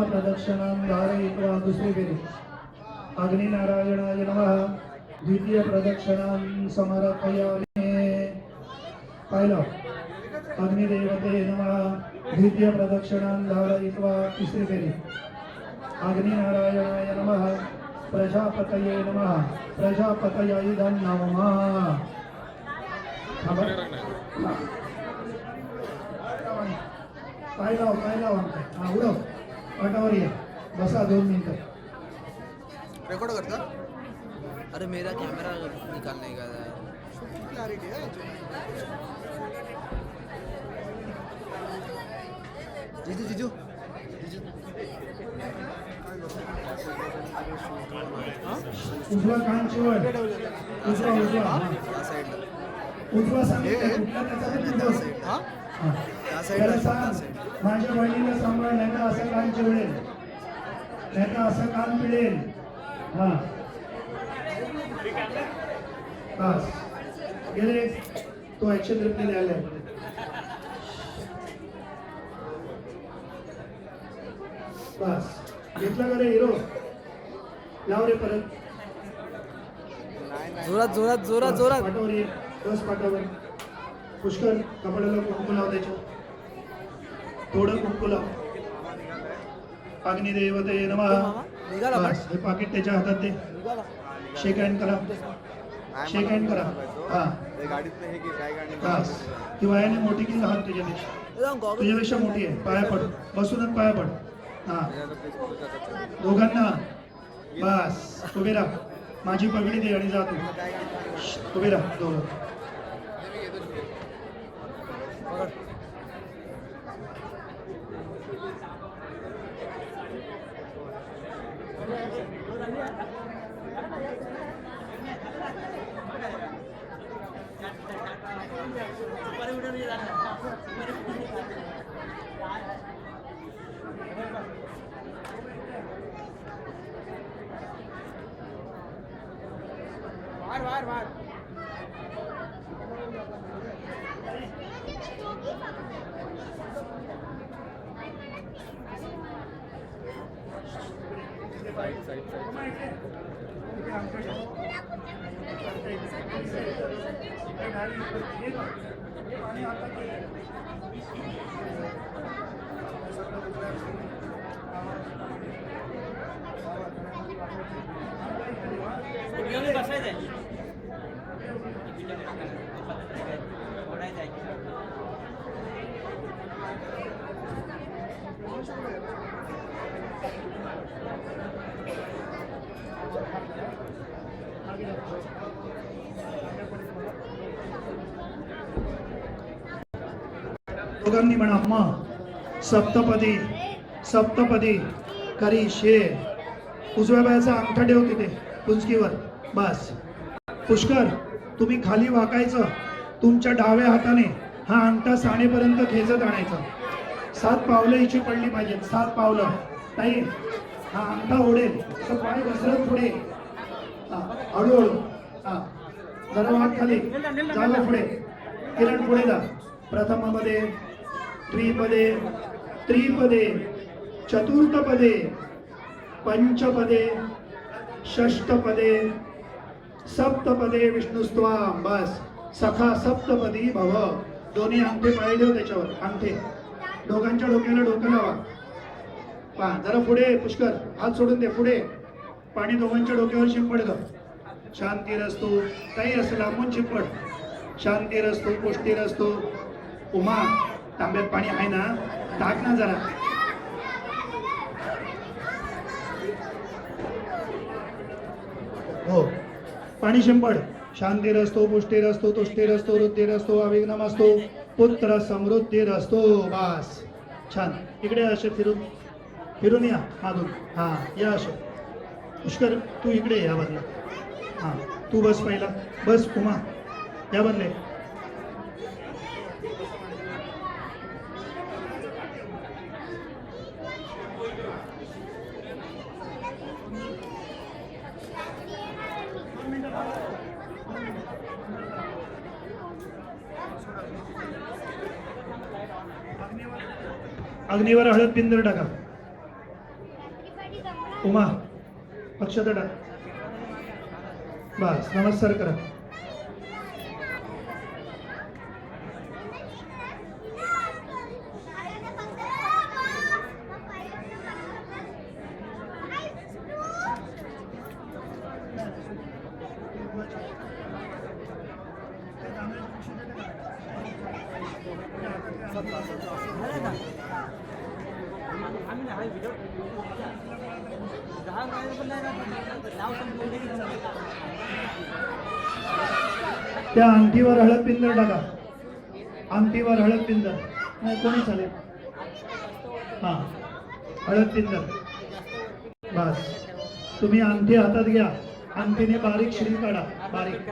प्रदक्षिणां धारयित्वा दुसरी फेरी अग्निनारायणाय नमः द्वितीय प्रदक्षिणां समर्पयामि पहिलं अग्निदेवते नमः द्वितीय प्रदक्षिणां धारयित्वा तिसरी फेरी अग्निनारायणाय नमः प्रजापतये नमः प्रजापतये नमः पाय लाव हा उडव पाटावर ये बसा 2 मिनिटं रिकॉर्ड करता। अरे मेरा कैमरा निकालने का है, क्लैरिटी है। जीजू जीजू जीजू उजवा कान चिवड उजवा माझ्या बहिणीला सांभाळ नाही तर असं कान चिवडेल नाही तर असं कान पिळेल हा बस गेले तो ऍक्शन रिप्ले द्यायला बस घेतला का रे हिरो लाव रे परत जोरात जोरात जोरात जोरात पाठावर ये बस पाठावर पुष्कर कपड्याला कुंकू लाव त्याच्या थोडं कुंकू लाव अग्निदेवते नमः बस हे पाकिट त्याच्या हातात दे शेक हँड करा शेक हँड करा हा बस ती वयाने मोठी की लहान तुझ्यापेक्षा मोठी आहे पाया पड बसूनच पाया पड हा दोघांना बस उभे राहा माझी पगडी दे आणि जा तू उभे राहा दोघं वार दोघांनी म्हणा अम्मा सप्तपदी सप्तपदी करी शे उजव्या बायाचा अंगठा ठेव तिथे पुंजकीवर बस पुष्कर तुम्ही खाली वाकायचं तुमच्या डाव्या हाताने हा अंगठा सानेपर्यंत खेचत आणायचा 7 पावलं इची पडली पाहिजेत 7 पावलं ताई हा अंगठा ओढेल तर पाय घसरत पुढे हळूहळू हा जरा वाट खाली जागा पुढे किरण पुढे जा प्रथममध्ये द्विपदे त्रिपदे चतुर्थपदे पंचपदे षष्ठपदे सप्तपदे विष्णुस्त्वाम बस सखा सप्तपदी भव दोन्ही अंगठे पाय ठेव त्याच्यावर अंगठे दोघांच्या डोक्याला डोकं लावा पहा जरा पुढे पुष्कर हात सोडून दे पुढे पाणी दोघांच्या डोक्यावर शिंपड ग शांतीरस्तु काही असं लांबून शिंपड शांतीरस्तु पुष्टीरस्तु उमा तांब्यात पाणी आहे ना टाक ना जरा हो पाणी शिंपड शांतीरस्तो पुष्टीरस्तो तुष्टीरस्तो वृद्धिरस्तो अविघ्नमस्तो पुत्र समृद्धीरस्तो बस छान इकडे असे फिरून या मागून हा या असे पुष्कर तू इकडे या बदला हा तू बस पहिला बस उमा या बदले अग्नीवर हळद पिंजर टाका उमा अक्षता टाक. बस नमस्कार करा. त्या अंगठीवर हळद पिंजर टाका. अंगठीवर हळद पिंजर नाही कोणी चालेल. हा हळद पिंजर. बस तुम्ही अंगठी हातात घ्या. अंगठीने बारीक श्री काढा. बारीक